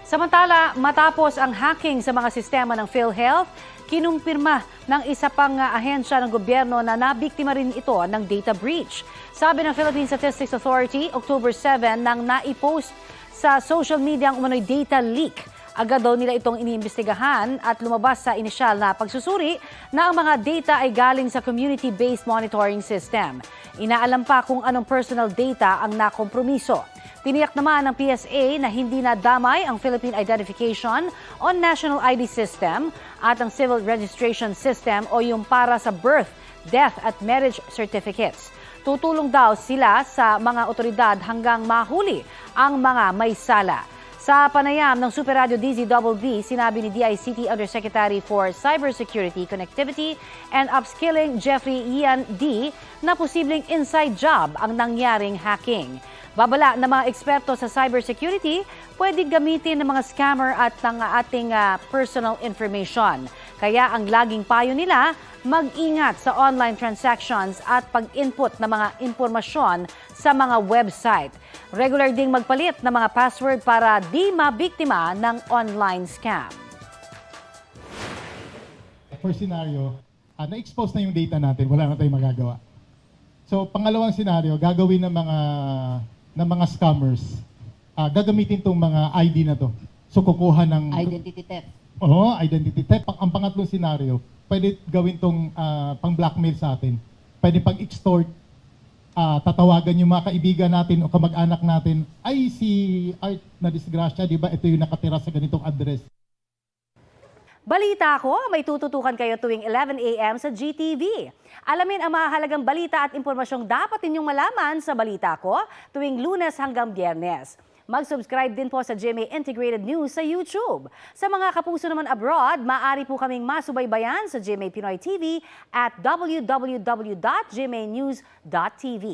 Samantala, matapos ang hacking sa mga sistema ng PhilHealth, kinumpirma ng isa pang ahensya ng gobyerno na nabiktima rin ito ng data breach. Sabi ng Philippine Statistics Authority, October 7 nang naipost sa social media ang umano'y data leak. Agad daw nila itong iniimbestigahan at lumabas sa inisyal na pagsusuri na ang mga data ay galing sa community-based monitoring system. Inaalam pa kung anong personal data ang nakompromiso. Tiniyak naman ng PSA na hindi nadamay ang Philippine Identification o National ID System at ang Civil Registration System o yung para sa birth, death at marriage certificates. Tutulong daw sila sa mga otoridad hanggang mahuli ang mga may sala. Sa panayam ng Super Radio DZBB, sinabi ni DICT Undersecretary for Cybersecurity, Connectivity and Upskilling Jeffrey Ian D. na posibleng inside job ang nangyaring hacking. Babala ng mga eksperto sa cybersecurity, pwedeng gamitin ng mga scammer at ng ating personal information. Kaya ang laging payo nila, mag-ingat sa online transactions at pag-input ng mga impormasyon sa mga website. Regular ding magpalit ng mga password para di mabiktima ng online scam. For scenario, na-expose na yung data natin, wala na tayong magagawa. So, pangalawang scenario, gagawin ng mga scammers, gagamitin tong mga ID na to. So, kukuha ng... Identity theft. Oo, identity theft. Ang pangatlong scenario, pwede gawin tong pang-blackmail sa atin. Pwede pag-extort, tatawagan yung mga kaibigan natin o kamag-anak natin, ay si Art na disgrasya, di ba? Ito yung nakatira sa ganitong address. Balita ko, may tututukan kayo tuwing 11 a.m. sa GTV. Alamin ang mahalagang balita at impormasyong dapat ninyong malaman sa Balita Ko tuwing Lunes hanggang Biyernes. Mag-subscribe din po sa GMA Integrated News sa YouTube. Sa mga kapuso naman abroad, maaari po kaming masubaybayan sa GMA Pinoy TV at www.gmanews.tv.